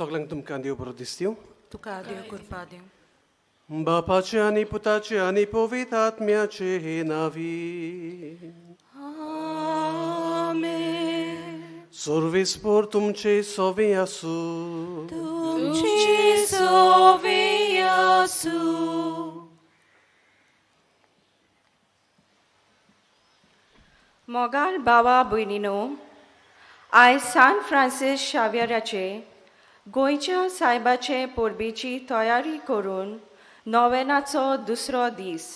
Soglang तुमकां देव बरो दिसत्यो तुका देव कृपा दिवं. बापाचे आणि पुताचे आणि पवित्र आत्म्याचे हे नावी आमेन. सर्वेस्पर तुमचे सोवे असू तुमची सोवे आसूं. मोगाल बावा भयणीनो, आयज सान फ्रांसीस शावेराचे गोंयच्या सायबाचे परबेची तयारी करून नोवेनाचो दुसरो दीस.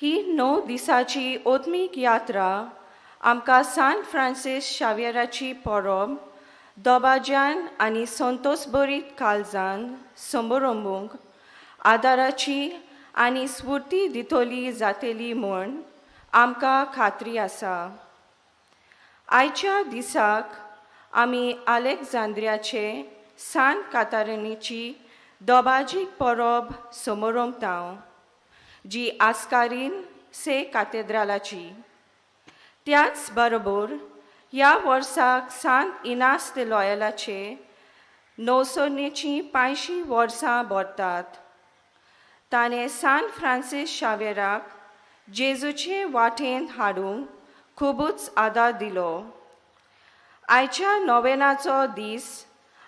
ही 9 दिसाची ओत्मीक यात्रा आमकां सान फ्रांसीस शावेराची परब दोबाज्यान आनी संतोषभरीत काळजान समारंभूंक आदाराची आनी स्फूर्ती दितली जातली म्हूण आमकां खात्री आसा. आयच्या दिसाक आमी आलेक्झांद्रियाचे सान कातारिनीची दोबाजीक परब समारंभताव, जी आस्कारीन से कॅथेड्रलाची. त्याच बरोबर ह्या वर्साक सांत इनास de लॉयलाचे नवसरणेची 85 वर्सां भरतात. ताणें सान फ्रांसीस शावेराक जेजूचे वाटेन हाडूंक खुबूच आदार दिलो. आयच्या नोवेनाचो दीस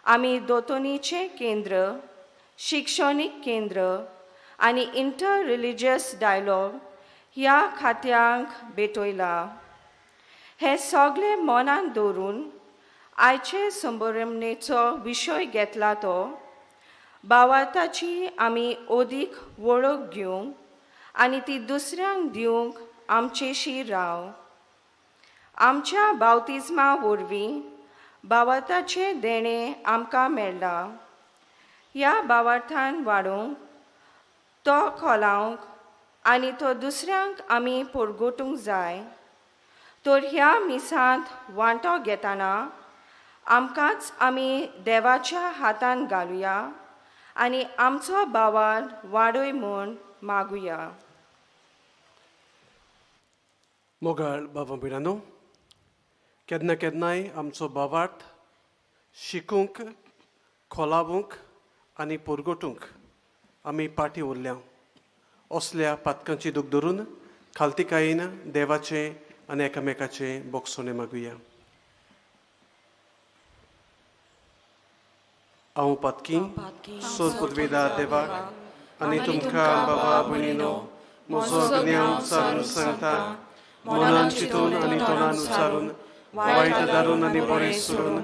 आमी दोतोनीचें केंद्र, शिक्षणीक केंद्र आनी इंटर रिलिजियस डायलॉग ह्या खात्यांक भेटयला. हे सगळे मनान दवरून आयचे संबरमणेचो विशय घेतला तो भावार्थाची आमी ओदीक वळख घेवंक आनी ती दुसऱ्यांक दिवंक आमचेशी राव. आमच्या बावतिजमा वरवीं भावार्थाचे देणें आमकां मेळ्ळा. ह्या भावार्थान वाडोवंक, तो खोलावंक आनी तो दुसऱ्यांक आमी परगोटूंक जाय. तर ह्या मिसांत वांटो घेतना आमकांच आमी देवाच्या हातान घालुया आनी आमचो भावार वाडय म्हूण मागुया. मोगाळ बाबा भयणानो, केन्ना केन्नाय आमचो भावार्थ शिकूंक, खोलावूंक आनी परगोटूंक आमी पाटी उरल्या. असल्या पातकांची दूख धरून खालतीकायेन देवाचे आनी एकामेकाचे बोगसोणे मागुया. हांव पातकी सोद पदवीदार देवाक आनी तुमकां बाबा भयणीनो म्हजो ज्ञान उच्चारून सांगता. मनान चिंतून आनी तोंडान उच्चारून, वायट दारून आनी बरें सोडून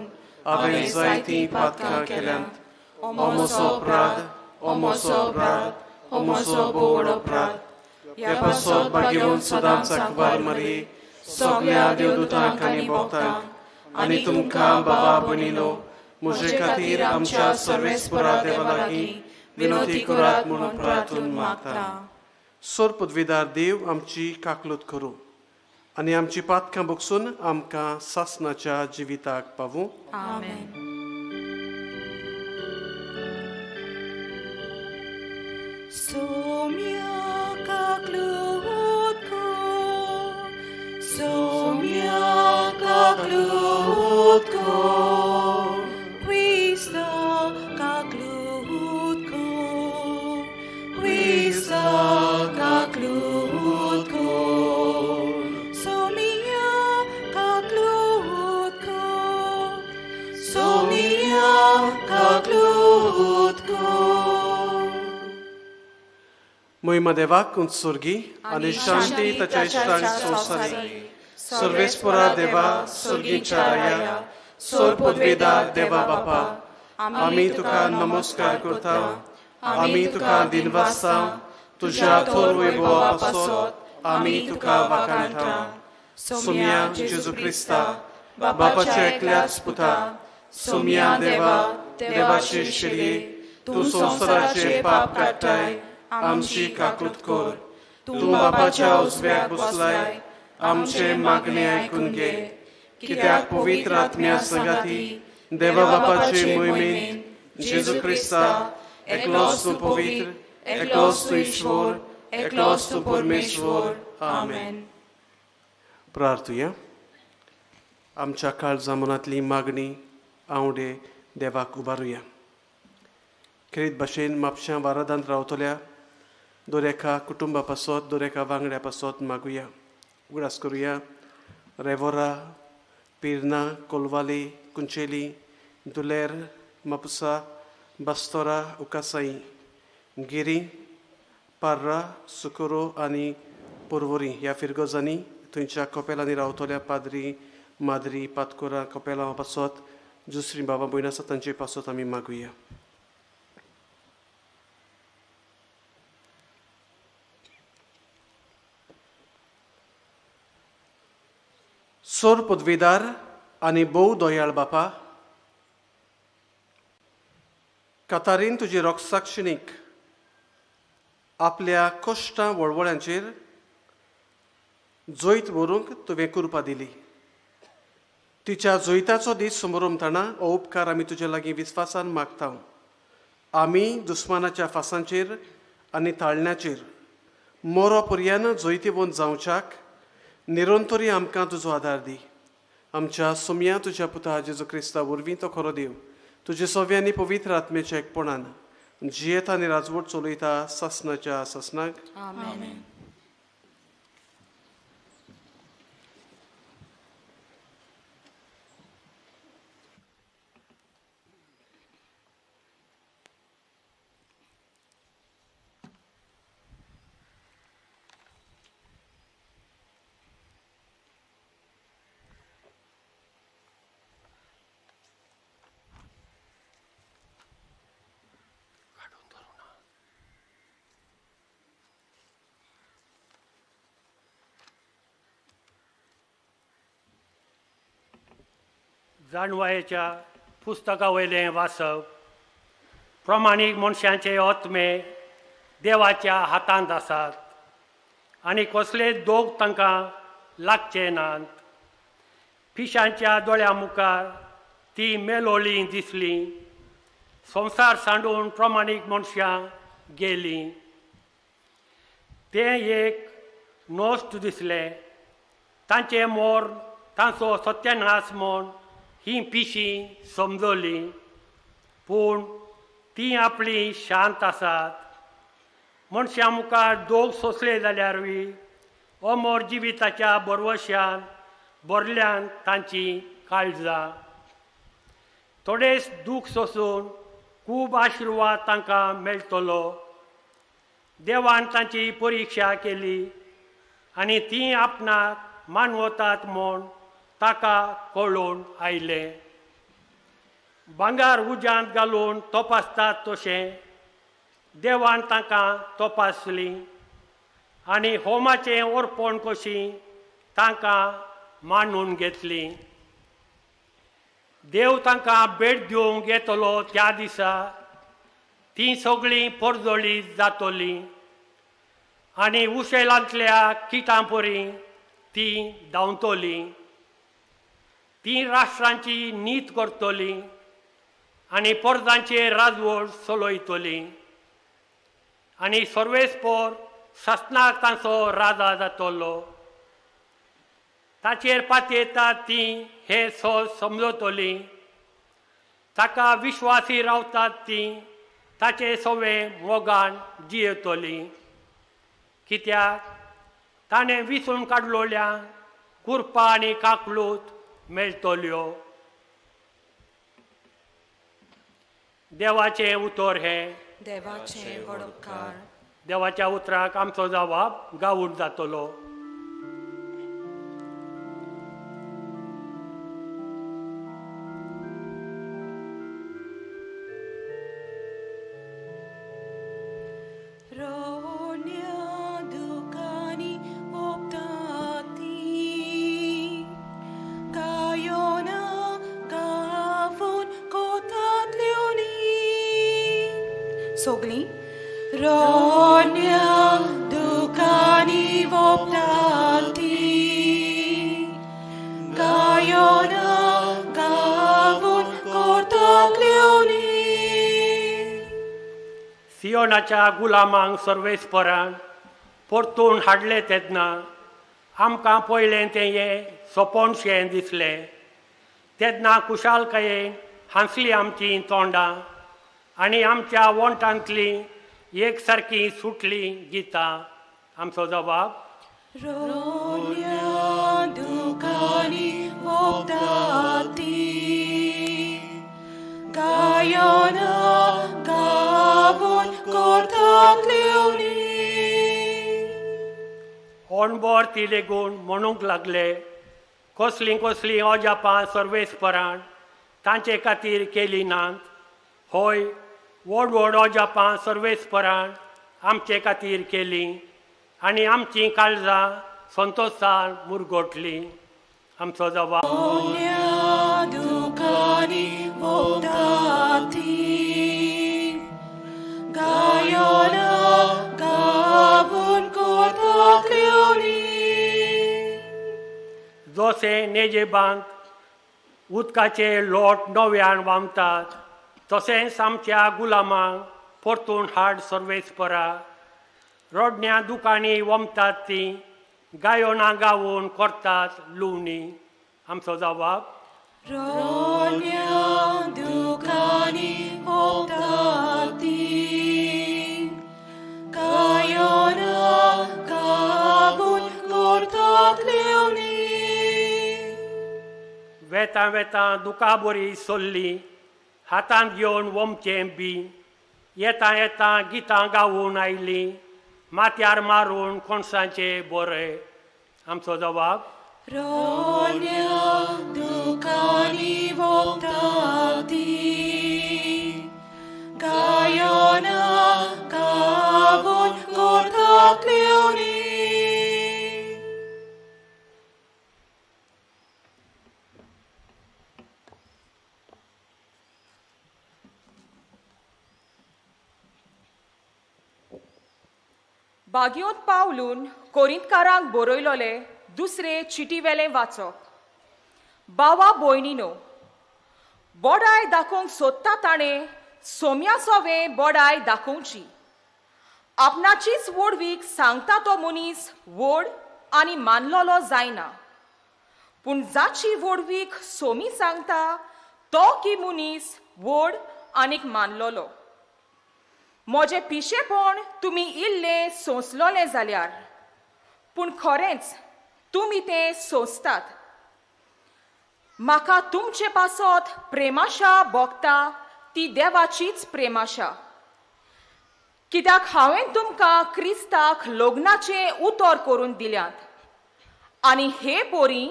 हांवें जायतीं पातकां केल्यांत. हो म्हजो अपराध, हो म्हजो अपराध, हो म्हजो बोड अपराध. ह्या पासत भाग्यवन सदांच अखबार मारी सगळ्या देवदूतांक आनी भक्तांक आनी तुमकां बाबा भयणीनो म्हजे खातीर आमच्या सर्वेस्परा देवा लागीं विनोती करात म्हणून प्रार्थून मागता. सोर पदवीदार देव आमची काकलूत करूं आनी आमची पातकां बोगसून आमकां सासणाच्या जिविताक पावूं. आमेन. Somia kaklutko, somia kaklutko, quista kaklutko, quista kaklutko, somia kaklutko, somia kaklutko. Moima देवाक उत्सर्गी आनी शांती ताच्या इश्टांक संवसारी. सर्वेस्परा देवा सर्गीच्या राया, सोर पदवीदार देवा बापा, आमी तुका नमस्कार करता. आमी तुका दिनवासता. तुज्या थोर वैभवा पासत आमी तुका वाखाणटा. सोम्या जेजू क्रिस्ता, बापाच्या एकल्याच पुता, सोम्या देवा, देवाचे शिरये, तूं संवसाराचे पाप काडटाय. आमची काकूत कर. तूं बापाच्या उजव्याक बसलाय. आमचे मागणे आयकून घे. कित्याक पवित्र आत्म्या संगाती देवा बापाचे मोहिमेन जेजू क्रिस्ता एकलोच तूं पवित्र, एकलोच तूं ईश्वर, एकलोच तूं परमेश्वर. आमेन. प्रार्थुया. आमच्या काळजा मनांतली मागणी आवडे देवाक उबारुया. खेरीत भाशेन म्हापशां वारादांत रावतल्या दर एका कुटुंबा पासत दर एका वांगड्या पासत मागुया. उगडास करुया. रेवोरा, पिर्ना, कोलवाली, कुंचेली, दुलेर, मापुसा, बास्तोरा, उकासाई, गिरी, पार्रा, सुकोरो आनी पोरवोरी ह्या फिरगोजांनी थंयच्या कपेलांनी रावतल्या पाद्री, माद्री, पातकोरा, कपेलां पासत दुसरी बाबा भयण आसा तांचे पासत आमी मागुया. सोर पदवीदार आनी भोव दोयाळ बापा, कातारीन तुजी रोगसाक्षणीक आपल्या कश्टां वळवळ्यांचेर जोयत व्हरूंक तुवें कृपा दिली. तिच्या जोयताचो दीस समोर उमताना हो उपकार आमी तुजे लागीं विस्वासान मागता. आमी दुस्मानाच्या फासांचेर आनी ताळण्याचेर मोरो पर्यान जोयतीवंत जावच्याक निरंतरी आमकां तुजो आदार दी. आमच्या सुमया तुज्या पुता जेजू क्रिस्ता वरवीं तो खरो देव तुजे सव्यांनी पवित्र आत्म्याच्या एकपणान जियेत आनी राजवट चलयता ससनाच्या ससनाक. आमेन. जाणवायेच्या पुस्तका वयलें वाचप. प्रमाणीक मनशांचे आत्मे देवाच्या हातांत आसात आनी कसलेच दोग तांकां लागचे नात. पिशांच्या दोळ्या मुखार ती मेलोळीं दिसलीं. संवसार सांडून प्रमाणीक मनशां गेलीं. तें एक नोस्त दिसलें. तांचे मोर तांचो सत्यानाश म्हूण ही पिशी समजली. पूण ती आपली शांत आसात. मनशां मुखार दोग सोंसले जाल्यारूय अमर जिविताच्या बरवश्यान भरल्यान तांची काळजां. थोडेच दूख सोंसून खूब आशिर्वाद तांकां मेळटलो. देवान तांची परिक्षा केली आनी ती आपणाक मानवतात म्हूण ताका कळून आयले. भांगार उज्यांत घालून तपासतात तशें देवान तांकां तपासलीं आनी होमाचें अर्पण कशीं तांकां मानून घेतलीं. देव तांकां भेट दिवंक येतलो त्या दिसा तीं सगळीं परजळीत जातलीं आनी उशेलांतल्या किटां परी तीं धांवतलीं. तीं राष्ट्रांची नीत करतलीं आनी परजांचेर राजवट चलयतलीं आनी सर्वेस्पर शासनाक तांचो राजा जातलो. ताचेर पातयेतात तीं हे समजतलीं. ताका विश्वासी रावतात तीं ताचे सवें मोगान जियेतलीं. कित्याक ताणें विसरून काडलोल्यांक कुरपा आनी काकलूत मेळटल्यो. देवाचें उतर हें. देवाचे वडोपकार. देवाच्या उतराक आमचो जबाब गावून जातलो. सगळीं रोन्या दुकानी वोपताती गायोना गावून कोताकल्योनी. सियोनाच्या गुलामांक सर्वेस्परान परतून हाडले तेन्ना आमकां पयलें तें हें सोंपोणशें दिसलें. तेन्ना कुशालकायेन हांसली आमची तोंडां आनी आमच्या वोंटांतली एक सारकी सुटली गितां. आमचो जबाब रोन्या दुखानी वोगतात ती, गायोना गावून कोर्टाक लिवनी. ओणभर ती लेगून म्हणूंक लागले, कसलीं कसलीं अजापां सर्वेस्परान तांचे खातीर केली नात. हय, व्हड व्हड अजापां सर्वेस्परान आमचे खातीर केली आनी आमचीं काळजां संतोशान मुरगोटली. आमचो जबाब रोन्या दुखानी वोगतात ती, गायोना गावून कोर्टाक लिवनी. जशे नेजेबांक उदकाचे लोट नव्यान वामतात, तशेंच आमच्या गुलामांक परतून हाड सर्वेस्परा. रोडण्या दुकानी वमतात ती, गायोना गावून करतात लुवणी. आमचो जबाब रोन्या दुखानी वोगतात ती, गायोना गावून कोर्टाक लिवनी. वेतां वेतां दुका बरी सोल्ली, हातांत घेवन वमचें बी. येता येता गितां गावून आयलीं, माथ्यार मारून कोणसांचे बरें. आमचो जबाब रोन्या दुखानी वोगतात ती, गायोना गावून कोर्टाक लिवनी. बागयोत पावलून कोरिंतकारांक बरयलोले दुसरे चिटीवेलें वाचप. बावा भयणीनो, बोडाय दाखोवंक सोदता ताणें सोम्या सोवे बोडाय दाखोवची. आपणाचीच वडवीक सांगता तो मनीस व्हड आनी मानलोलो जायना, पूण जाची वडवीक सोमी सांगता तो की मनीस व्हड आनीक मानलोलो. म्हजें पिशेपण तुमी इल्लें सोंसलोलें जाल्यार, पूण खरेंच तुमी तें सोंसतात. म्हाका तुमचे पासत प्रेमाशा भोगता ती देवाचीच प्रेमाशा. कित्याक हांवें तुमकां क्रिस्ताक लग्नाचें उतर करून दिल्यात, आनी हे पोरी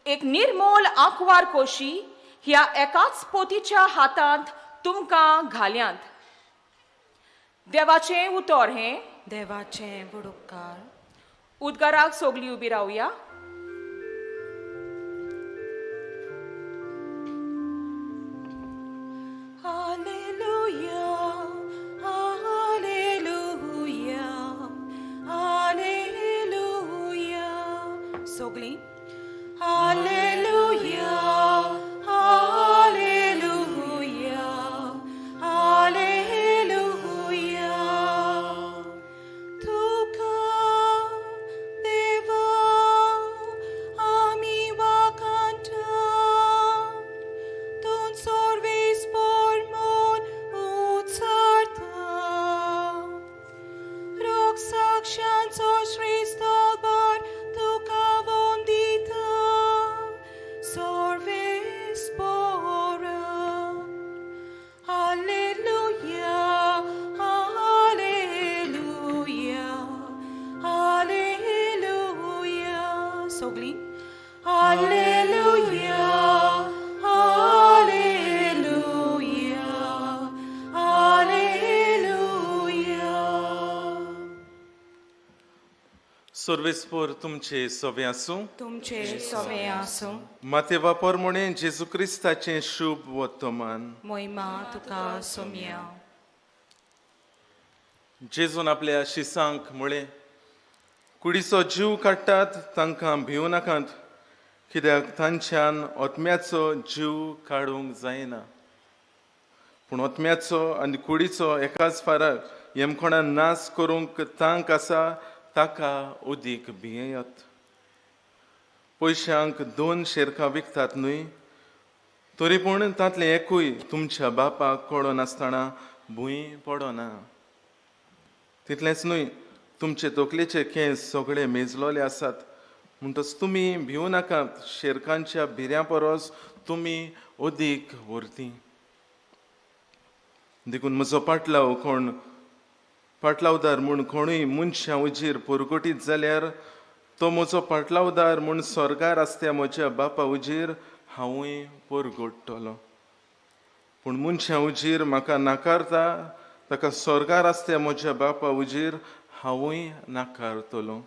एक निर्मोल आंकवार कोशी ह्या एकाच पोतीच्या हातांत तुमकां घाल्यांत. देवाचें उतर हें. देवाचें व्हड उपकार. उद्गाराक सोगलीं उबी रावया. Hallelujah, hallelujah, hallelujah. सोगलीं हालेलुया, हालेलुया, हालेलुया. तुका देवा आमी वाखाणटा, तुन सर्वेस्पर मन उच्चारता. रोग साक्षांचो श्रीस्थळभर तुका वंदिता, सर्वेस्पर. Hallelujah, hallelujah, hallelujah. सोगलीं हालेलुया, हालेलुया, हालेलुया. सर्वेस्पर तुमचे सवे आसूं. तुमचे सोवे आसूं. मातेवा पोरमोणे जेजू क्रिस्ताचें शुभ वर्तमान. मोहिमा तुका सोम्या. जेजून आपल्या शिसांक म्हळें, कुडीचो जीव काडटात तांकां भिवू नाकात, कित्याक तांच्यान ओतम्याचो जीव काडूंक जायना. पूण ओतम्याचो आनी कुडीचो एकाच फाराक हेमखोणान नाश करूंक तांक आसा, ताका उदीक भियेयत. पयशांक 2 शेरकां विकतात न्हय, तरी पूण तांतले एकूय तुमच्या बापाक कळो नासतना भुंय पडना. तितलेंच न्हय, तुमचे तकलेचे केंस सगळे मेजलोले आसात. म्हणटच तुमी भिवू नाकात. शेरकांच्या भिऱ्या परस तुमी अदीक व्हरती. देखून म्हजो पाटलावदार म्हूण कोणूय मनशा उजीर पुरगोटीत जाल्यार तो म्हजो पाटलावदार म्हूण स्वर्गार आसत्या म्हज्या बापा उजीर हांवूय पुरगोडटलो. पूण मनशा उजीर म्हाका नाकारता ताका स्वर्गार आसत्या म्हज्या बापा उजीर हांवूय नाकारतलो.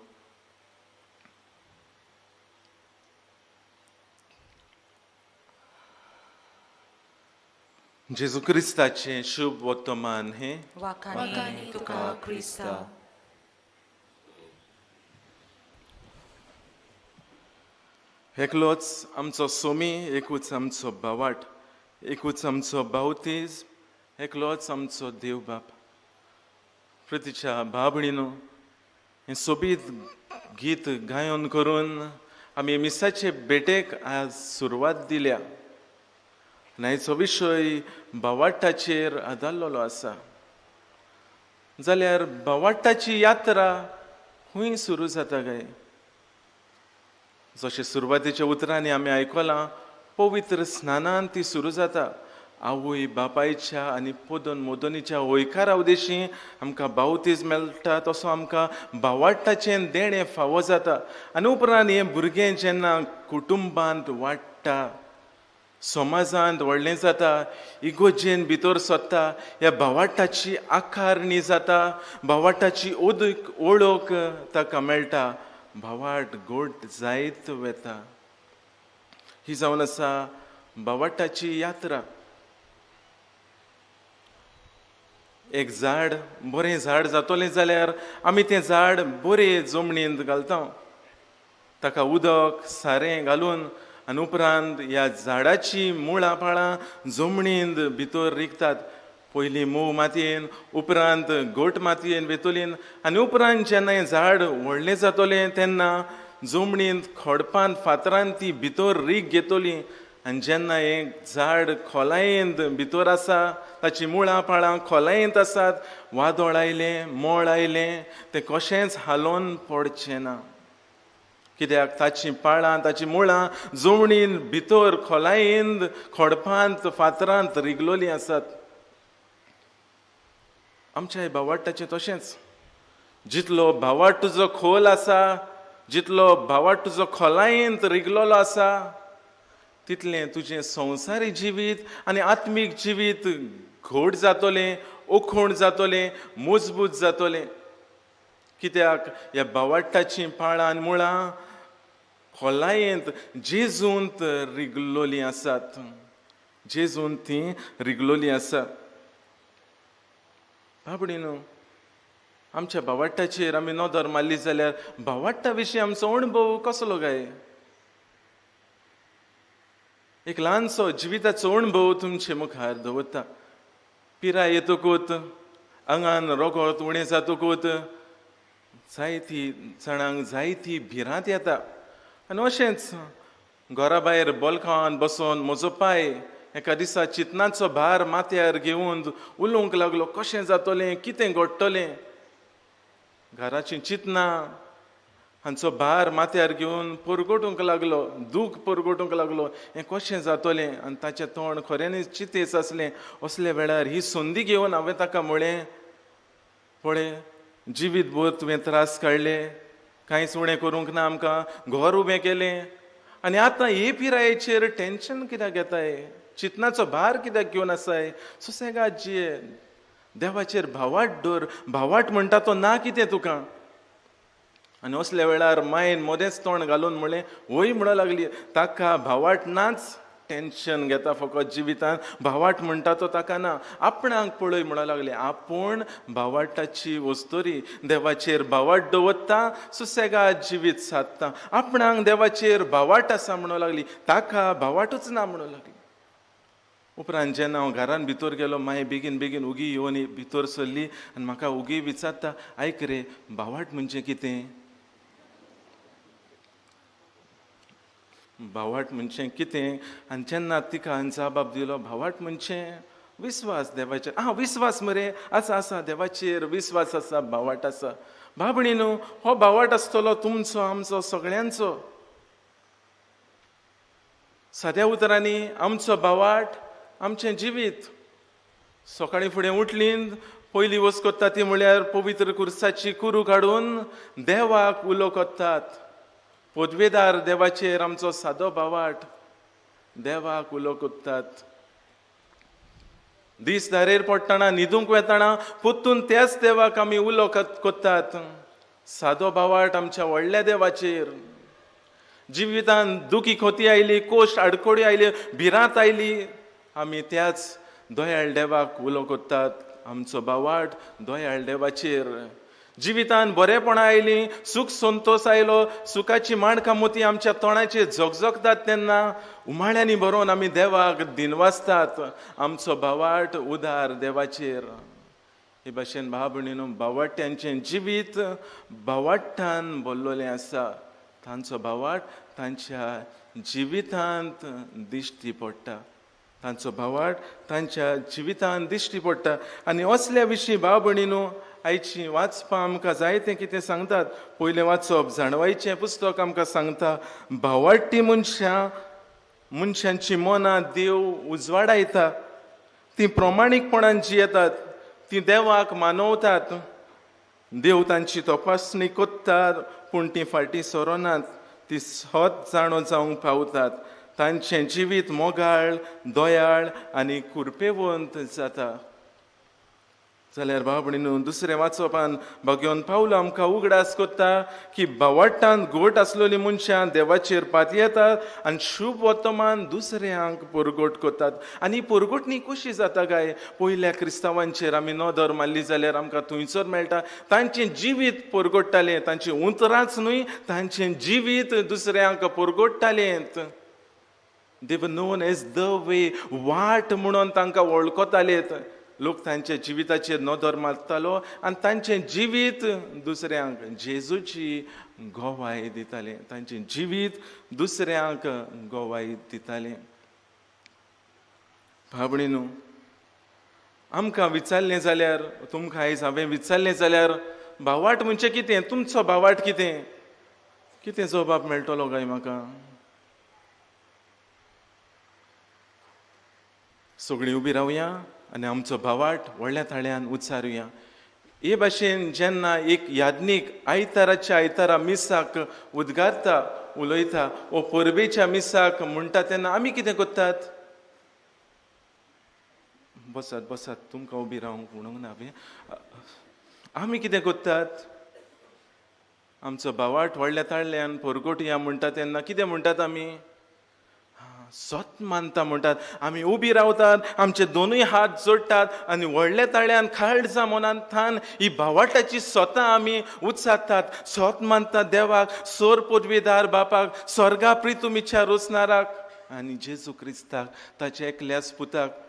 जेजू क्रिस्ताचे शुभ वर्तमान हे वाखाणी तुका क्रिस्ता. एकलोच आमचो सोमी, एकूच आमचो बावाट, एकूच आमचो बावतीज, एकलोच आमचो देव बाप. प्रतिच्या भावणीनो, हें सोबीत गीत गायन करून आमी मिसाचे भेटेक आज सुरवात दिल्या. न्हयचो विशय बावाटाचेर आदारलेलो आसा. जाल्यार बावाटाची यात्रा खूंय सुरू जाता काय? जशें सुरवातेच्या उतरांनी आमी आयकलां, पवित्र स्नानान ती सुरू जाता. आवय बापायच्या आनी पोदन मोदनीच्या होयकारा उदेशी आमकां बावतीज मेळटा, तसो आमकां बावाटाचें देणें फावो जाता. आनी उपरांत हें भुरगें जेन्ना कुटुंबांत वाडटा, समाजांत व्हडलें जाता, इगोजेन भितर सरता, ह्या भावाटाची आकारणी जाता, भावाटाची ओळख ताका मेळटा, भावाट गोड जायत वेता. ही जावन आसा भावाटाची यात्रा. एक झाड, बरें झाड जातलें जाल्यार आमी तें झाड बरें जमणींत घालता, ताका उदक सारें घालून, आनी उपरांत ह्या झाडाची मुळां पाळां जमणींत भितर रिगतात. पयलीं मोव मातयेन, उपरांत गोट मातयेन वेतोलीन, आनी उपरांत जेन्ना हें झाड व्हडलें जातलें तेन्ना जमणींत खोडपांत फातरांत ती भितर रीग घेतली. आनी जेन्ना हें झाड खोलायेंत भितर आसा, ताची मुळां पाळां खोलायेंत आसात, वादळ आयलें, मोळ आयलें, तें कशेंच हालोवन पडचें ना. कित्याक ताची पाळां, ताची मुळां जमणीन भितर खोलायेंत, खोडपांत, फातरांत रिगलोलीं आसात. आमच्या भावाटाचें तशेंच. जितलो भावाट तुजो खोल आसा, जितलो भावाट तुजो खोलायेंत रिगलोलो आसा, तितलें तुजें संवसारी जिवीत आनी आत्मीक जिवीत घोड जातलें, ओखूण जातलें, मजबूत जातलें. कित्याक ह्या भावाटाचीं पाळां आनी मुळां खोलायेंत जेजूंत रिगलोलीं आसात. जेजूंत तीं रिगलोलीं आसात. भावडीनो, आमच्या भावाटाचेर आमी नदर मारली जाल्यार भावाटा विशीं आमचो अणभव कसलो काय? एक ल्हानसो जिविताचो अणभव तुमचे मुखार दवरता. पिराय येतकूच, आंगान रगत उणें जातकूच जायती जाणांक जायती भिरांत येता. आनी अशेंच घरा भायर बॉलखावान बसोन म्हजो पाय एका दिसा चिंतनाचो भार माथ्यार घेवन उलोवंक लागलो, कशें जातलें, कितें घडटलें. घराचीं चिंतनां हांचो भार माथ्यार घेवन परगटूंक लागलो, दूख परगटूंक लागलो, हें कशें जातलें. आनी ताचें तोंड खऱ्यांनीच चितेच आसलें. असले वेळार ही संदी घेवन हांवें ताका म्हळें, पळय, जिवीत भर तुवें त्रास काडले, कांयच उणें करूंक ना आमकां, घर उबें केलें, आनी आतां हे पिरायेचेर टेन्शन कित्याक घेताय, चिंतनाचो भार कित्याक घेवन आसाय. सुसेगाद जिये, देवाचेर भावाट दवर. भावाट म्हणटा तो ना कितें तुका. आनी असल्या वेळार मायन मोदेंच तोंड घालून म्हळें, वय म्हणूं लागली, ताका भावाट नाच, टेन्शन घेता फकत जिवितांत, भावाट म्हणटा तो ताका ना. आपणाक पळय म्हणूं लागलें. आपूण भावाटाची वस्तोरी, देवाचेर भावाट दवरता, सुसेगाद जिवीत सादता. आपणाक देवाचेर भावाट आसा म्हणूं लागली, ताका भावाटूच ना म्हणूं लागली. उपरांत जेन्ना हांव घरान भितर गेलो, माय बेगीन बेगीन उगी येवन भितर सरली आनी म्हाका उगी विचारता, आयक रे, भावाट म्हणजे कितें? भावाट म्हणजे कितें आनी जेन्ना तिका हांवें जबाब दिलो भावाट म्हणजे विस्वास देवाचेर. विस्वास मरे आसा आसा देवाचेर विस्वास आसा भावाट आसा. भाबणीनो हो भावाट आसतलो तुमचो आमचो सगळ्यांचो. साद्या उतरांनी आमचो भावाट आमचें जिवीत. सकाळीं फुडें उठलीं पयली वस्त कोत्ता ती म्हळ्यार पवित्र कुर्साची कुरू काडून देवाक उलो कोत्तात. पदवेदार देवाचेर आमचो सादो भावाट देवाक उलो कोत्तात. दीस धारेर पडटना न्हिदूंक वेताना पोत्तून त्याच देवाक आमी उलो कोत्तात. सादो भावाट आमच्या व्हडल्या देवाचेर. जिवितांत दुखी खोती आयली, कोश्ट आडकोडी आयली, भिरांत आयली, आमी त्याच दोयाळ देवाक उलो कोत्तात. आमचो भावाट दोयाळ देवाचेर. जिवितांत बरेपणां आयलीं, सूख संतोष आयलो, सुखाची माणकां मोती आमच्या तोंडाचेर झगझगतात तेन्ना उमाळ्यांनी भरोवन आमी देवाक दिनवासतात. आमचो भावाट उदार देवाचेर. हे भाशेन भाव भयणीनो भावाट्यांचें जिवीत भावाट्टान भरलोलें आसा. तांचो भावाट तांच्या जिवितांत दिश्टी पडटा. तांचो भावाट तांच्या जिवितांत दिश्टी पडटा. आनी असल्या विशीं भाव भयणीनो आयची वाचपा आमकां जायतें कितें सांगतात. पयलें वाचप जाणवायेचें पुस्तक आमकां सांगता भावाट्टी मनशांची मनां देव उजवाडायता. तीं प्रमाणीकपणान जियेतात, तीं देवाक मानवतात. देव तांची तपासणी कोत्तात पूण तीं फाटीं सरोनात. तीं सत जाणो जावंक पावतात. तांचें जिवीत मोगाळ, दोयाळ आनी कुरपेवंत जाता. जाल्यार भाव भयणीनो दुसरें वाचपान भगवन पावलो आमकां उगडास कोत्ता की भावाट्टान घोट आसलेलीं मनशां देवाचेर पातयेतात आनी शुभ वर्तमान दुसऱ्यांक परगट कोतात. आनी परगटणी कशी जाता काय? पयल्या क्रिस्तांवांचेर आमी नदर मारली जाल्यार आमकां थंयसर मेळटा तांचें जिवीत परगडटालें. तांचें उंतरांच न्हय, तांचें जिवीत दुसऱ्यांक परगडटालें. दे were known age the way, वाट म्हणून तांकां वळखतालेत. लोक तांच्या जिविताचेर नदर मारतालो आनी तांचें जिवीत दुसऱ्यांक जेजूची गोवाय दितालें. तांचें जिवीत दुसऱ्यांक गोवाय दितालें. भाव भयणीनो आमकां विचारलें जाल्यार, तुमकां आयज हांवें विचारलें जाल्यार भावाट म्हणजे कितें? तुमचो भावाट कितें? कितें जबाब मेळटलो काय म्हाका? सगळीं उबी रावया आनी आमचो भावाट व्हडल्या ताळ्यान उच्चारुया. हे भाशेन जेन्ना एक याज्ञीक आयताराच्या आयतारा मिसाक उद्गारता, उलयता, वो परबेच्या मिसाक म्हणटा तेन्ना आमी कितें कोत्तात? बसात बसात, तुमकां उबी रावंक म्हणूंक ना हांवें. आमी कितें कोत्तात? आमचो भावाट व्हडल्या ताळ्यान परगटुया म्हणटा तेन्ना कितें म्हणटात आमी? सत मानता म्हणटात. आमी उबी रावतात, आमचे दोनूय हात जोडटात आनी व्हडल्या ताळ्यान खाळजा मनांतल्यान ही भावाटाची स्वता आमी उच्चारतात. सत मानतात देवाक, सोर पदवेदार बापाक, स्वर्गा प्रितूम इच्छा रोसणाराक आनी जेजू क्रिस्ताक, ताच्या एकल्याच पुताक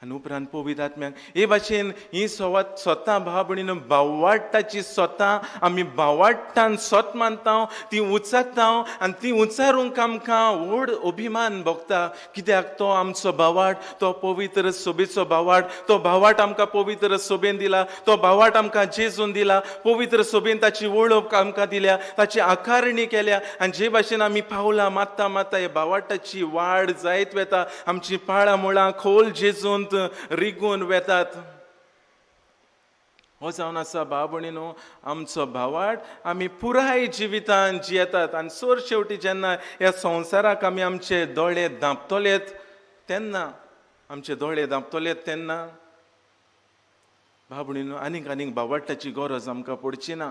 आनी उपरांत पवित्र आत्म्याक. हे भाशेन ही स्वता भाव भयणीनो भावाटाची स्वता आमी भावाटान स्वत मानता, ती उच्चारता आनी ती उच्चारूंक आमकां व्हड अभिमान भोगता. कित्याक तो आमचो भावाट, तो पवित्र सोबेचो भावाट. तो भावाट आमकां पवित्र सोबेन दिला. तो भावाट आमकां जेजून दिला. पवित्र सोबेन ताची वळख आमकां दिल्या, ताची आकारणी केल्या. आनी जे भाशेन आमी पावलां मात्ता मात्ता हे भावाटाची वाड जायत वेता. आमची पाळां मुळां खोल जेजून रिगून वेतात. हो जावन आसा भाव भयणीनो आमचो भावाट. आमी पुराय जिवितांत जियेतात आनी सोर शेवटी जेन्ना ह्या संवसाराक आमी आमचे दोळे धांपतलेत तेन्ना भाव भयणीनो आनीक भावाटाची गरज आमकां पडची ना.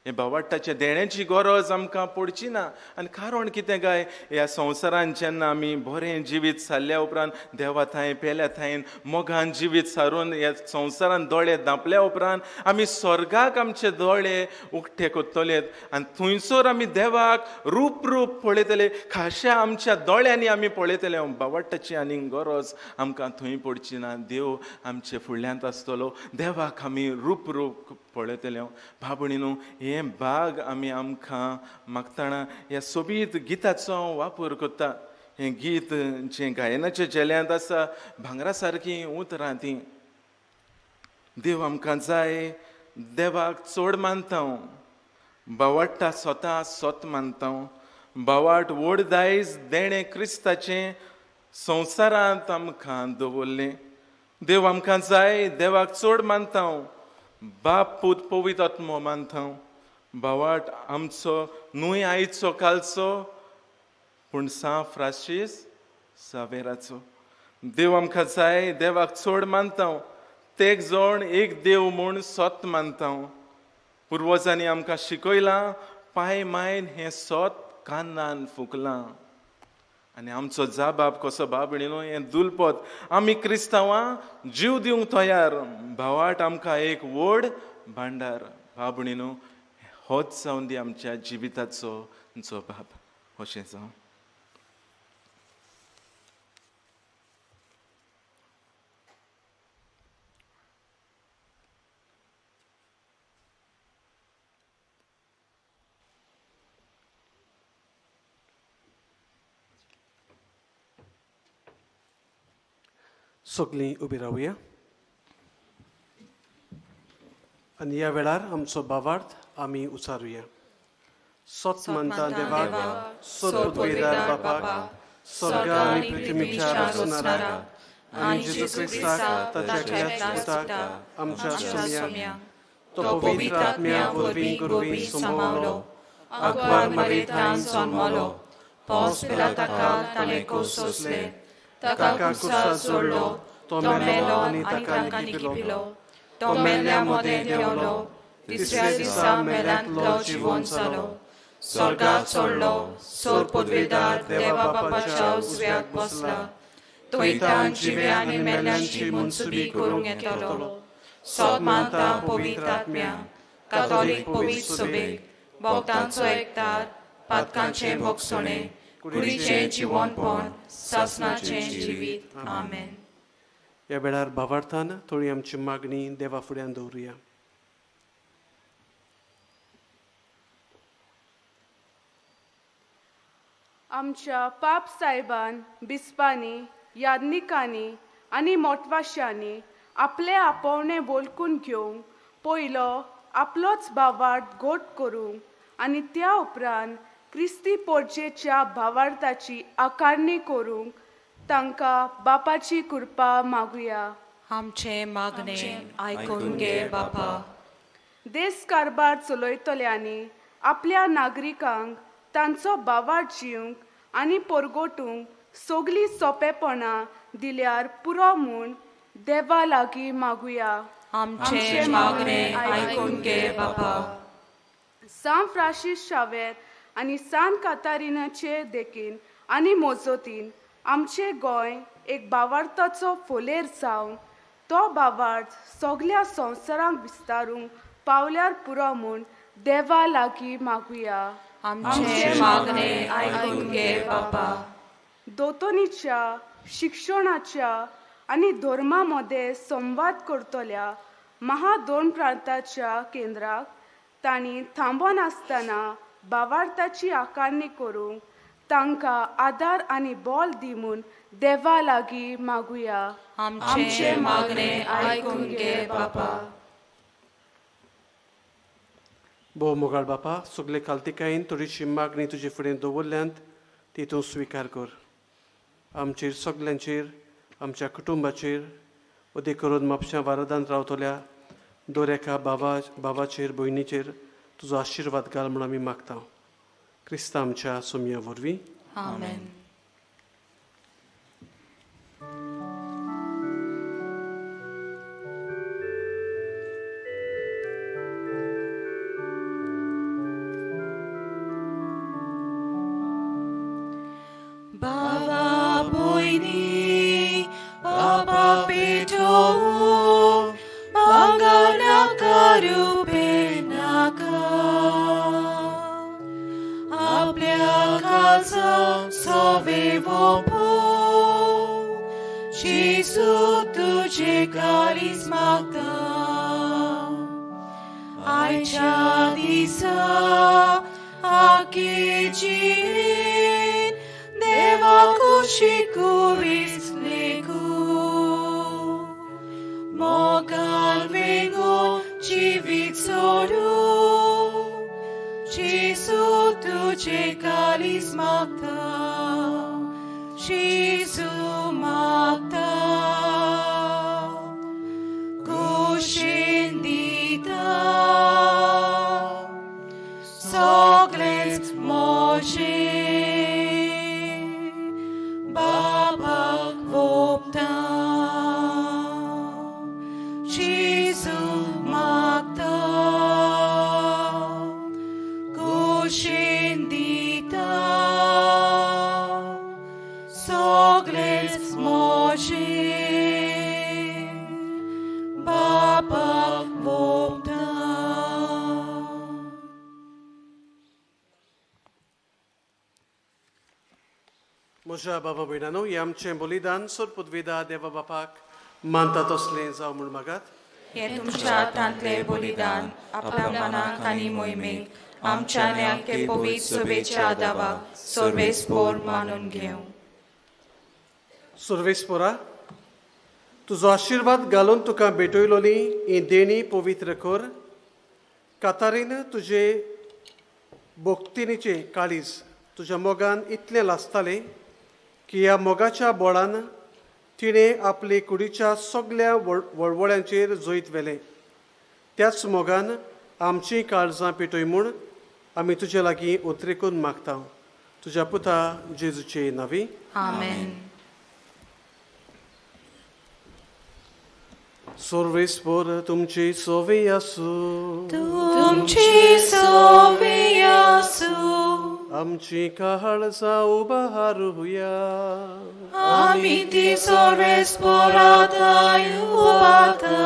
हे भावाटाचे देण्याची गरज आमकां पडची ना. आनी कारण कितें काय? ह्या संवसारांत जेन्ना आमी बरें जिवीत सारल्या उपरांत देवा थंय पेल्या थंय मोगान जिवीत सारून ह्या संवसारांत दोळे धांपल्या उपरांत आमी स्वर्गाक आमचे दोळे उक्ते कोत्तलेत आनी थंयसर आमी देवाक रूप पळयतले. खाशा आमच्या दोळ्यांनी आमी पळयतले. भावाटाची आनीक गरज आमकां थंय पडची ना. देव आमचे फुडल्यांत आसतलो. देवाक आमी रूप पळयतले. भाव भयणीनो हे हे भाग आमी आमकां मागतना ह्या सोबीत गिताचो वापर करता. हें गीत जें गायनाच्या जेल्यांत आसा भांगरा सारकीं उतरां तीं. देव आमकां जाय, देवाक चड मानता, बावाडटा स्वता स्वत मानता. बावाट व्हड दायज देणें क्रिस्ताचें संवसारांत आमकां दवरलें. देव आमकां जाय, देवाक चड मानता, बाप पूत पवित्र आत्मो मानता. बावाट आमचो न्हय आयचो कालचो, पूण सा फ्रांसीस सावेराचो. देव आमकां जाय, देवाक चड मानता, तेग जोड एक देव म्हूण स्वत मानता. पुर्वजांनी आमकां शिकयलां, पांय मायन हें स्वत कान्नान फुकलां. आनी आमचो जाबाब कसो बाबणीनो हें दुलपत. आमी क्रिस्तांवां जीव दिवंक तयार. भावाट आमकां एक व्हड भांडार. बाबणीनो होच जावन दी आमच्या जिविताचो जबाब. अशें जावं. सगळीं उबी रावया. आनी ह्या वेळार आमचो भावार्थ आमी उचारुया. सत मानता देवाक, सदबुद्धीदार बापाक, स्वर्गा आनी पृथ्वीच्या रचणारा, आनी जेजू क्रिस्ताक ताच्या एकल्याच पुताक आमच्या सोम्या, तो पवित्र आत्म्या वरवीं गुरवीं संभोवलो, अकबर मरेंतान जल्मलो, पोंस पिलाताका ताणें कोसोसले, ताका क्रुसार जोडलो, तो मेलो आनी ताका लिपिलो, तो मेल्ल्या मदें देंवलो, तिसऱ्या दिसा मेल्यांतलो जिवंत जालो, स्वर्गाक चडलो, सोर पदवेदार देवा बापाच्या उजव्याक बसला, थंयच्यान जिवे आनी मेल्ल्यांची मनसुबी करूंक येतलो. सत मानता पवित्र आत्म्या, कातोलीक पवित्र सभेक, भक्तांचो एकठांय, पातकांचें मोगसणें, कुडीचें जिवनपण, सासणाचें जिवीत. आमेन. ह्या वेळार भावार्थान थोडी आमची मागणी देवा फुड्यान दवरुया. आमच्या पाप साहेबान, बिस्पांनी, यादनिकांनी आनी मोटवाशांनी आपले आपोवणे बोलकून घेवंक पयलो आपलोच भावार्थ घोट करूंक आनी त्या उपरांत क्रिस्ती पोरचेच्या भावार्थाची आकारणी करूंक तांकां बापाची कृपा मागुया. आमचे मागणे आयकून घे बापा. देश कारबार चलयतल्यांनी आपल्या नागरिकांक तांचो भावार्थ जिवंक आनी परगोटूंक सगळीं सोंपेपणां दिल्यार पुरो म्हूण देवा लागीं मागुया. आमचे मागणे आयकून घे बापा. सान फ्रांसीस शावेर आनी सान कातारिनाचे देखीन आनी मोजोतीन आमचे गोंय एक भावार्थाचो फोलेर जावन तो भावार्थ सगळ्या संवसारांक विस्तारूंक पावल्यार पुरो म्हूण देवा लागीं मागुया. आमचे मागणे आयकून घे बापा. दोतोनीच्या, शिक्षणाच्या आनी धर्मा मदें संवाद करतल्या महादोन प्रांताच्या केंद्राक तांणी थांबोन आसतना भावार्थाची आकारणी करूंक तांकां आदार आनी बोल दी म्हूण देवा लागीं मागुया. आमचे मागणे आयकून घे बापा. भोव मोगाळ बापा, सगळे कालतिकायेन थोडीशी मागणी तुजे फुडें दवरल्यांत ती तूं स्विकार कर. आमचेर सगल्यांचेर, आमच्या कुटुंबाचेर, अदी करून म्हापश्यां वारदांत रावतल्या दोरेका बाबाचेर, भयणीचेर तुजो आशिर्वाद घाल म्हूण आमी मागता. क्रिस्ता आमच्या सोम्या वरवीं. आमेन. Baba boini, Baba peto, Bangana karupenaka, Ablia casa sovevo po, Jesu tuje kalis magda, आयच्या दिसा आखे जिवीत देवा कुशी कुरीस लेगू मोगाल वेगो जिवीत सोडू Jesu तुझे कालीस मागता Jesu मागता कुशीन दिता सगळेच मोजे बापाक भोगता Jesu मागता कुशीन दिता सगळेच मोजे बापाक भोगता म्हज्या बाबा भयणानो हे आमचें बलिदान सोडपुदविदा देवा बापाक मानता तसलें जावं म्हूण मागात हे तुमच्या हातांतले बलिदान आपल्या मनाक आनी मोहिमेक आमच्या नेके पवित्र सभेच्या आदाराक सर्वेस्पोर मानून घेऊ सर्वेस्पोरा तुजो आशिर्वाद घालून तुका भेटयलोली ही देणी पवित्र कर कातारीन तुजे भोक्तिनीचे काळीज तुज्या मोगान इतलें लासतालें की ह्या मोगाच्या बोळान तिणें आपले कुडीच्या सगळ्या वळवळ्यांचेर जोईत वेलें त्याच मोगान आमचीं काळजां पेटय म्हूण आमी तुजे लागीं उतरेकून मागता तुज्या पुता जेजूचे नांवी आमेन सर्वेस्पोर तुमची सोवी आसूं तुमची सोबी आसूं आमची काळजां उबारूया आमी ती सर्वेस्पोरादाय उबारता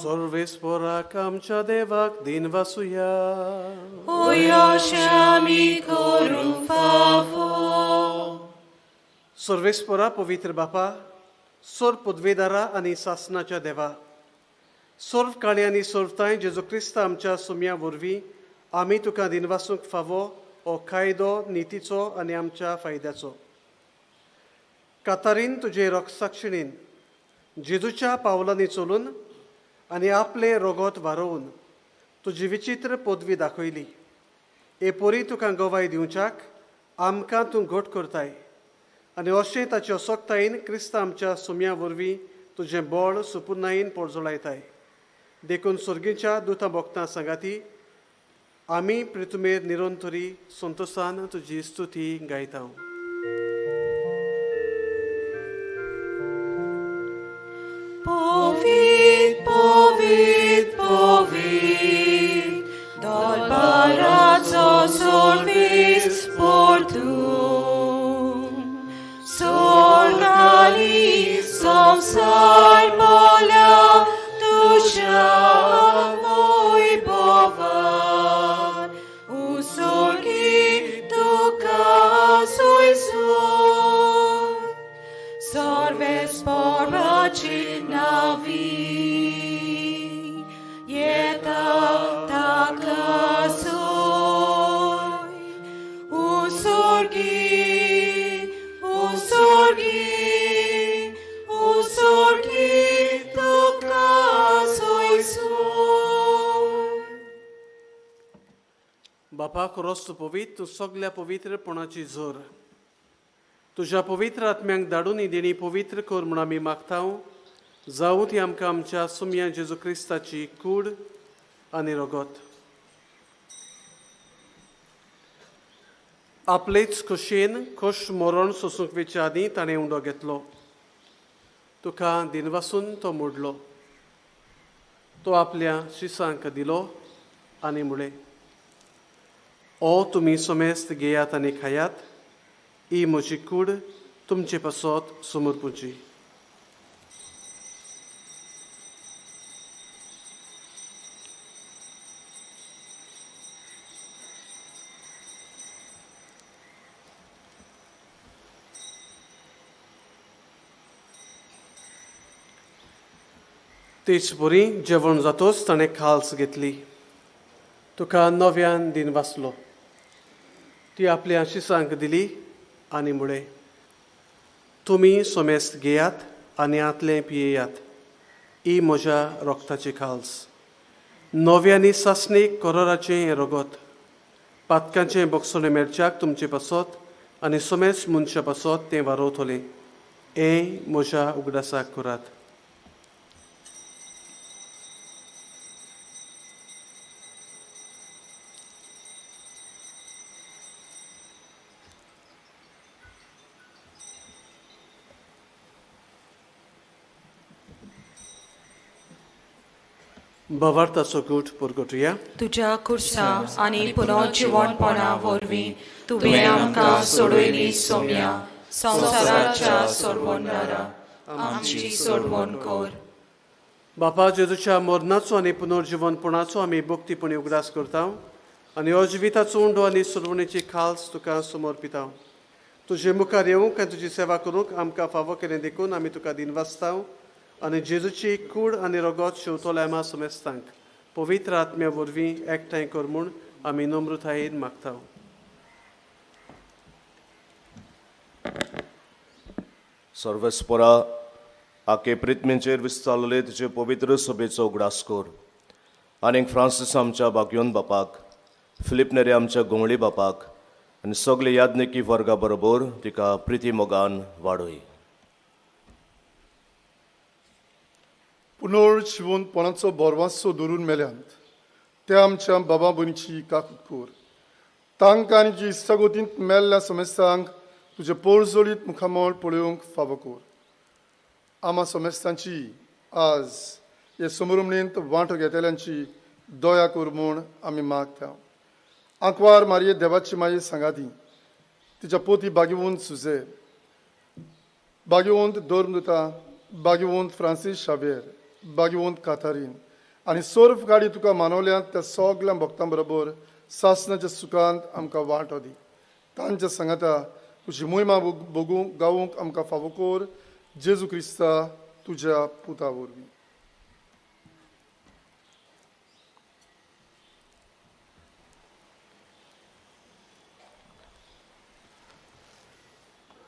सर्वेस्पोराक आमच्या देवाक दिन वासुया अशें आमी करूं फावो सर्वेस्पोरा पवित्र बापा सोर पदवेदारा आनी सासणाच्या देवा सर्व काळी आनी सर्वताय जेजू क्रिस्त आमच्या सुम्या वरवीं आमी तुका दिनवासूंक फावो हो कायदो नितीचो आनी आमच्या फायद्याचो कातारीन तुजे रोगसाक्षिणीन जेजूच्या पावलांनी चलून आनी आपले रोगोत वारोवन तुजी विचित्र पदवी दाखयली हे पोरी तुका गोवाय दिवच्याक आमकां तूं घोट करताय आनी अशें ताचे सोगतायेन क्रिस्त आमच्या सुम्या वरवीं तुजें बळ सुपुर्णायेन पोरजोळायताय देखून सुर्गीच्या दुतां भोगतां सांगाती आमी प्रितुमेर निरंतरी संतोशान तुजी स्तुती गायता Povit, povit, povit, dolbarazo solvis portum, solnali samsar moля duša moj bovar, u sorgi dokazuj svoj, sorves porači navi, jeta taka soj, u sorgi dokazuj svoj. बापा खरोच तूं पवित्र तूं सगल्या पवित्रपणाची जोर तुज्या पवित्र आत्म्यांक धाडून ही देणी पवित्र कर म्हूण आमी मागता जावं ती आमकां आमच्या सुम्या जेजू क्रिस्ताची कूड आनी रोगोत आपलेच खोशयेन खोश मरण सोसूंक वेच्या आदीं ताणें उंडो घेतलो तुका दिनवासून तो मोडलो तो आपल्या शिसांक दिलो आनी म्हळें ओ तुमी सोमेस्त घेयात आनी खायात ही म्हजी कूड तुमचे पासत समोर पुंजी तेच बरी जेवण जातोच ताणें खाल्स घेतली तुका नव्यान दिन वाचलो. ती आपल्या शिसांक दिली आनी मुळे तुमी सोमेस्त घेयात आनी आतले पियेयात. ही म्हज्या रोगताची खाल्स. नव्यांनी सासणीक करोराचें हें रगत पातकांचें बोगसोले मेरच्याक तुमचे पासत आनी सोमेस्त मनशा पासत तें वारोवतलें. हें म्हज्या उगडासाक करात. Bavartaचो गूट पुरगोटुया. तुज्या खुर्सा आनी पुनर्जिवणपणा वरवीं तुवें आमकां सोडयली सोम्या. संवसाराच्या सोडवणदारा आमची सोडवण कर. बापा जेजूच्या मरणाचो आनी पुनर्जिवनपणाचो आमी भक्तीपणी उगडास करता आनी हो जिविताचो उंडो आनी सोडवणेची खाल्स तुका समर्पिता. तुजे मुखार येवंक आनी तुजी सेवा करूंक आमकां फावो केलें देखून आमी तुका दिनवासता आनी जेजूची कूड आनी रगत शेवतोले आमा सोमेस्तांक पवित्र आत्म्या वरवीं एकठांय कर म्हूण आमी नम्रतायेन मागता. सर्वेस्परा आखे प्रित्मेचेर विस्तारलेले तुजे पवित्र सभेचो उगडास कर. आनीक फ्रांसीस आमच्या बागयोन बापाक, फिलिप नेरे आमच्या गोंवळी बापाक आनी सगळे याज्ञिकी वर्गा बरोबर तिका प्रिती मोगान वाडय. पुनर्जिवनपणाचो बोरवासो धरून मेल्यांत त्या आमच्या बाबा भयणीची काकूट कर. तांकां आनी जी इश्टागोतींत मेल्ल्या सोमेस्तांक तुजे पोरजोळीत मुखामळ पळोवंक फावो कर. आमा सोमेस्तांची आज हे समारंभेंत वांटो घेतल्यांची दया कर म्हूण आमी मागता. आंकवार मारये देवाची माये सांगाती तिच्या पोती बागीवंत सुजे, बागीवंत धर्मदूता, बागीवंत फ्रांसीस शावेर, बागीवंत कातारीन आनी सोर्फ गाडी तुका मानवल्यांत त्या सगळ्या भक्तां बरोबर सासणाच्या सुखांत आमकां वांटो दी. तांच्या सांगाता तुजी मोहिमा बगूंक गावूंक आमकां फावो कर. जेजू क्रिस्ता तुज्या पुता वरवीं.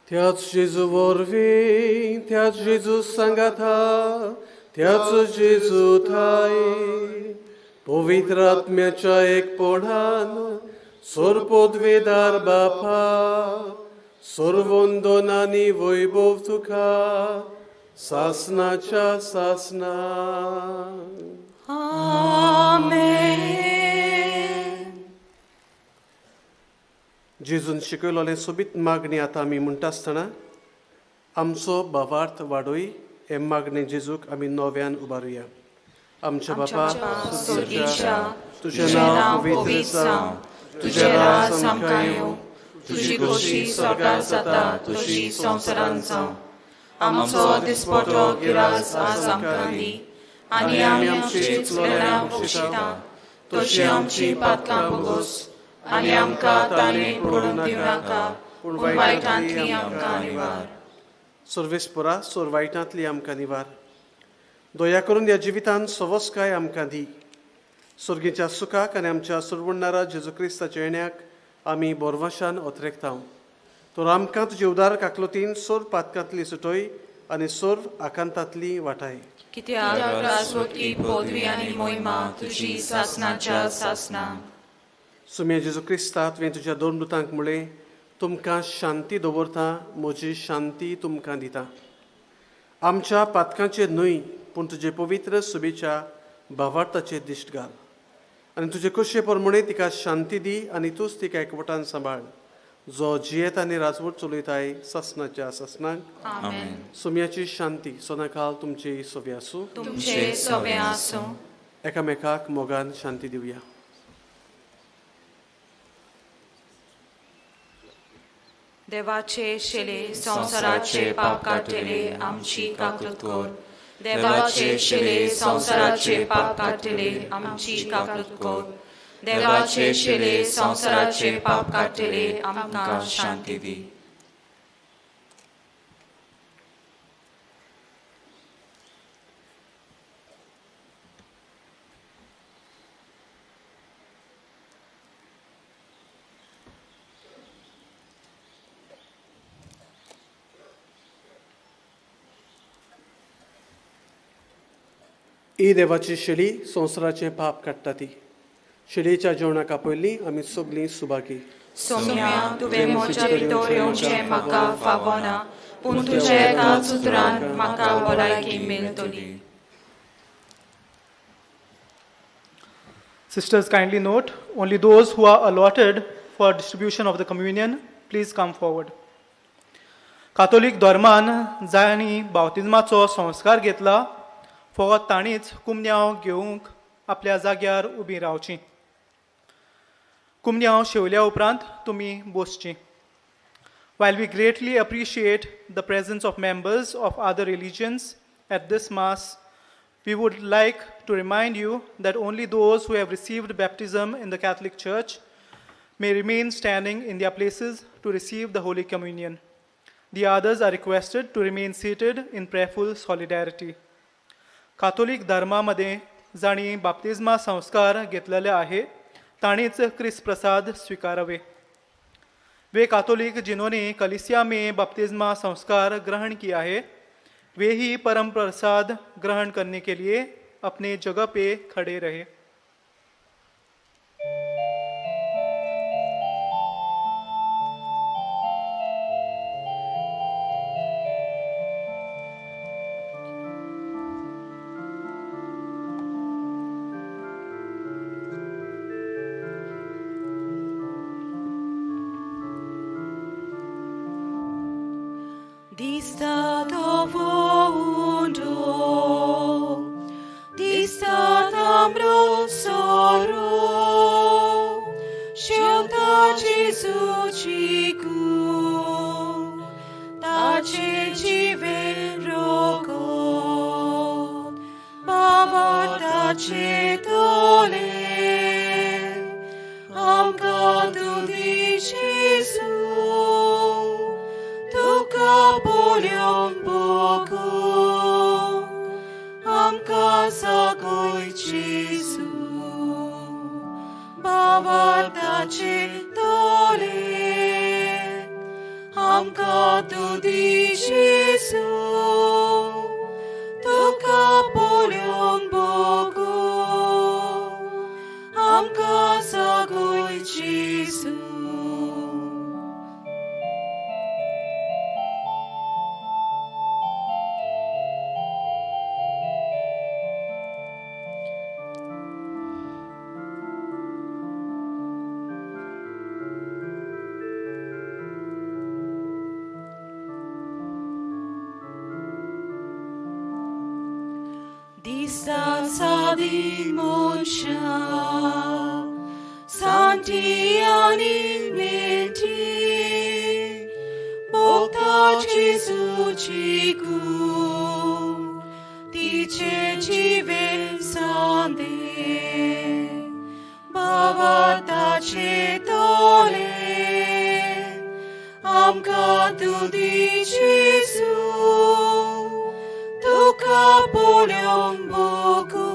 त्याच जेजू वरवीं, त्याच जेजू सांगाता, त्याच जेजू थाय पवित्र आत्म्याच्या एकपणान सोरपोदवेदार बापा सोर्वोंदोनानी वैभव तुका सासनाच्या सासना. जेजून शिकयलोलें सोबीत मागणी आतां आमी म्हणटा आसतना आमचो भावार्थ वाडोय हे मागणें जेजूक आमी नव्यान उबारुया. आमच्या बापा स्वर्गीच्या तुजें नांव पवित्र जावं, तुजें राज आमकां येवं, तुजी खोशी स्वर्गांत जाता तशी संवसारांत जावं. आमचो दिसपटो गिरास आज आमकां दी आनी आमी आमची चुकलेलां बक्षिता तशी आमची पातकां बोगोस आनी आमकां ताणें पडूंक दिवं नाका पूण वायटांतली आमकां निवार. सर्वेस्परा सोर वायटांतली आमकां निवार. दया करून ह्या जिवितांत सवस्काय आमकां दी. सुर्गेच्या सुखाक आनी आमच्या सुरवणणारा जेजू क्रिस्ताच्या येण्याक आमी बोरवाशान ओतरेकता. तर आमकां तुजे उदार काकलोतीन सोर पातकांतली सुटोय आनी सोर आकांतांतली वाटाय. कित्याक राजवटी पदवी आनी मोहिमा तुजी सासनाच्या सासना. सुम्या जेजू क्रिस्ता तुवें तुज्या दोन दुतांक म्हळें तुमकां शांती दवरता, म्हजी शांती तुमकां दिता. आमच्या पातकांचेर न्हय पूण तुजे पवित्र सुबेच्या भावार्थाचेर दिश्ट घाल आनी तुजे कशे प्रमाणे तिका शांती दी आनी तूंच तिका एकवटान सांबाळ जो जियेत आनी राजवट चलयताय सासनाच्या सासनाक. आमेन. सुम्याची शांती सोनाकाल तुमची सोबे आसूं. तुमचे सोबे आसूं. एकामेकाक मोगान शांती दिवया. देवाचे शेले संवसाराचे पाप काडटले आमची काकूट कर. देवाचे शेले संवसाराचे पाप काडटले आमची काकूट कर. देवाचे शेले संवसाराचे पाप काडटले आमकां शांती दी. ही देवाची शेळी संवसाराचें पाप काडटा ती. शेळयेच्या जेवणाक पयलीं आमी सगळीं सुभागी. सोम्या तुवें म्हज्या भितर येवचें म्हाका फावना, पूण तुज्या एकाच उतरान म्हाका भलायकी मेळटली. Sisters, kindly note, only those who are allotted for distribution of the communion, please come forward. कातोलीक धर्मान जाणी बावतिजमाचो संस्कार घेतला, फकत ताणीच कुमन्यांव घेवंक आपल्या जाग्यार उबीं रावचीं. कुमन्यांव शेवल्या उपरांत तुमी बसचीं. While we greatly appreciate the presence of members of other religions at this Mass, we would like to remind you that only those who have received baptism in the Catholic Church may remain standing in their places to receive the Holy Communion. The others are requested to remain seated in prayerful solidarity. कातोलिक धर्मामध्ये जाणी बाप्तिस्मा संस्कार घेतलेले आहे, ताणीच ख्रिस्त प्रसाद स्वीकारावे. वे कातोलिक जिन्होंने कलीसिया में बपतिस्मा संस्कार ग्रहण किया है, वे ही परम प्रसाद ग्रहण करने के लिए अपने जगह पे खड़े रहे. Distanza di moncia, santi animenti, Bogda Gesù ci cu, dice ci vensande, Bavata ce tole, am cadu di Gesù, tu capolion Bogu,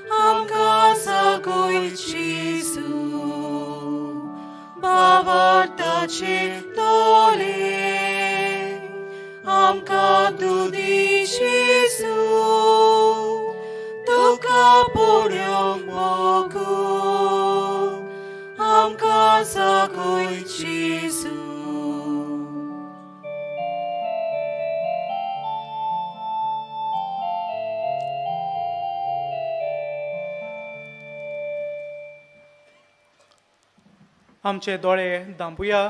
am casa goi Gesù, Bavata ce tole, am cadu di Gesù, tu capolion Bogu, am casa goi Gesù. आमचे दोळे धांपूया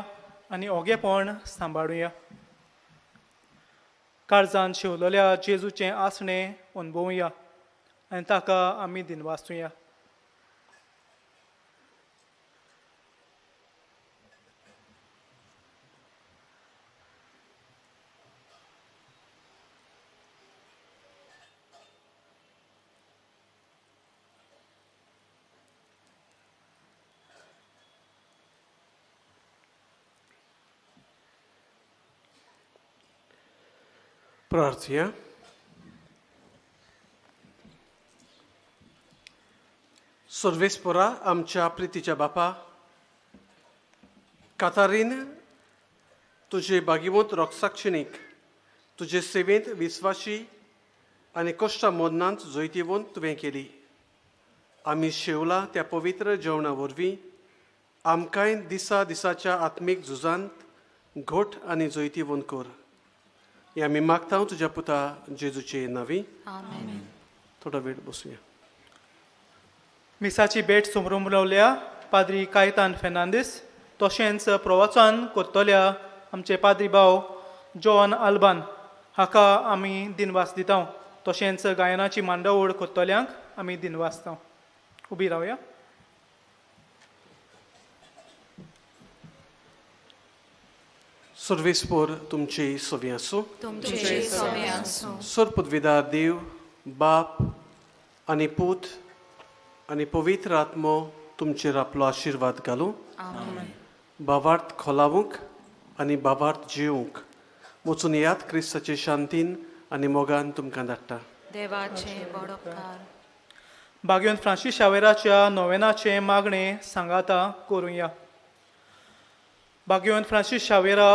आनी ओगेपण सांबाळुया. काळजान शिवलेल्या जेजूचें आसणें अनुभवुया आनी ताका आमी दिनवासूया. प्रार्थया. सर्वेस्परा आमच्या प्रितीच्या बापा, कातारीन तुझे बागिवंत रक्षाक्षणीक तुझे सेवेंत विस्वाशी आनी कश्टा मोदनांत जोयतीवंत तुवें केली. आमी शेवला त्या पवित्र जेवणा वरवीं आमकांय दिसा दिसाच्या आत्मीक झुजांत घोट आनी जोयतीवंत कर. हे आमी मागता तुज्या पुता जेजूचे नांवी. थोडो वेळ बसूया. मिसाची भेट समोरून उलवल्या पाद्री कायतान फेर्नांदीस तशेंच प्रवचन करतल्या आमचे पाद्री भाव जॉन आल्बान हाका आमी दिनवास दिता. तशेंच गायनाची मांडावळ करतल्यांक आमी दिनवास दिता. उबी रावया. सर्वेस्पोर तुमची सोवी आसूं. तुमचे सोवे आसूं. सोर पदवीदार देव बाप आनी पूत आनी पवित्र आत्मो तुमचेर आपलो आशिर्वाद घालूं. भावार्थ खोलावूंक आनी भावार्थ जिवूंक वचून याद क्रिस्ताचे शांतीन आनी मोगान तुमकां धाडटा. देवाचे बडोपकार. भाग्यवंत फ्रांसीस शावेराच्या नोवेनाचे मागणे सांगाता करूया. भाग्यवंत फ्रांसीस शावेरा,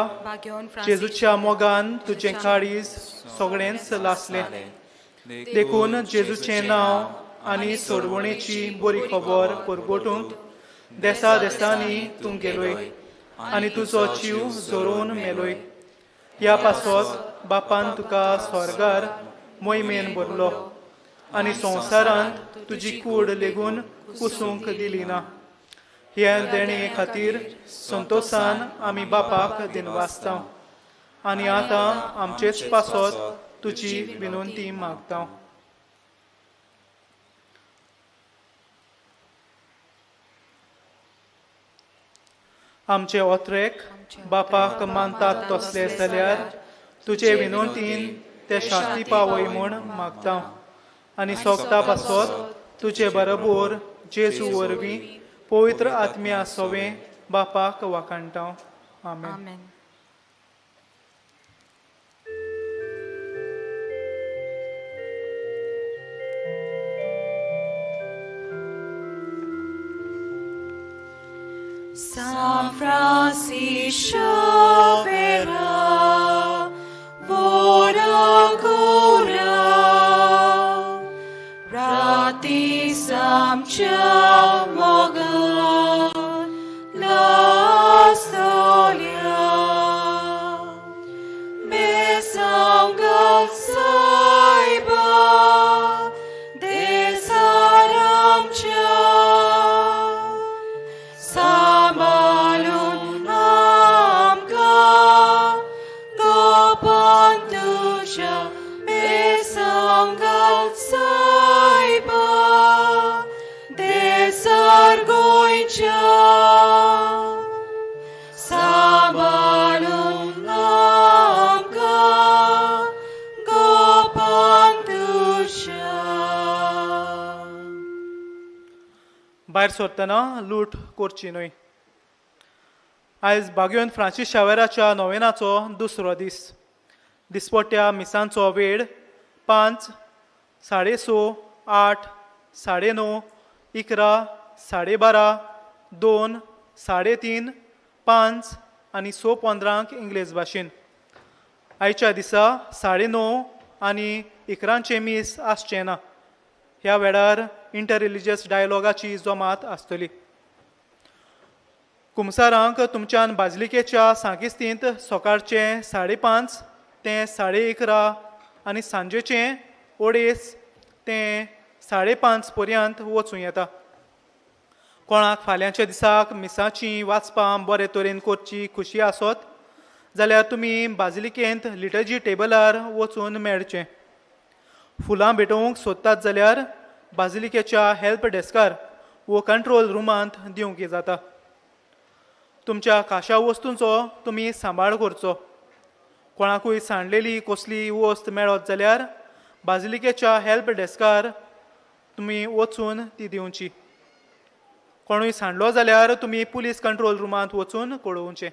जेजूच्या मोगान तुझे काळीज सगळेंच लासले. देखून जेजूचें नांव आनी सोडवणेची बरी खबर परगटूंक देसा देसांनी तूं गेलोय आनी तुजो जीव जोरून मेलोय. ह्या पासत बापान तुका स्वर्गार मोहिमेन भरलो आनी संवसारांत तुजी कूड लेगून कुसूंक दिली ना. ह्या देणे खातीर संतोशान आमी बापाक दिनवासता आनी आतां आमचेच पासत तुजी विनंती मागता. आमचे ओत्रेक बापाक मानतात तसले जाल्यार तुजे विनंतीन ते शांती पावय म्हूण मागता आनी सोगता पासत तुजे बरोबर जेजू वरवीं पवित्र आत्म्या सोवे बापाक वाखाणटा. आमेन. San Francis Xaviera, vora cura, rati samcha mogan, la storia, besangat saiba, desaramcha. Samalun amka gopantusha besangat saiba desargoicha. Samalun amka gopantusha. भायर सरतना लूट करची न्हय. आयज भाग्यवंत फ्रांसीस शावेराच्या नोवेनाचो दुसरो दीस. दिसपट्ट्या मिसांचो वेळ 5, 6:30, 8, 9:30, 11, 12:30, 2, 3:30, 5 आनी 6:15 इंग्लीश भाशेन. आयच्या दिसा 9:30 आनी 11 मीस आसचें ना. ह्या वेळार इंटररिलिजियस डायलॉगाची जमात आसतली. कुमसारांक तुमच्यान बाजलिकेच्या सांकिस्तींत सकाळचे 5:30 ते 11:30 आनी सांजेचे 2:30 ते 5:30 पर्यंत वचूं येता. कोणाक फाल्यांच्या दिसाक मिसाची वाचपां बरे तरेन करची खुशी आसत जाल्यार तुमी बाजलिकेंत लिटर्जी टेबलार वचून मेळचें. फुलां भेटोवंक सोदतात जाल्यार बाजिलिकेच्या हेल्प डेस्कार वो कंट्रोल रुमांत दिवंक जाता. तुमच्या खाशा वस्तूंचो तुमी सांबाळ करचो. कोणाकूय सांडलेली कसली वस्त मेळत जाल्यार बाजिलिकेच्या हेल्प डेस्कार तुमी वचून ती दिवची. कोणूय सांडलो जाल्यार तुमी पुलीस कंट्रोल रुमांत वचून कळोवचें.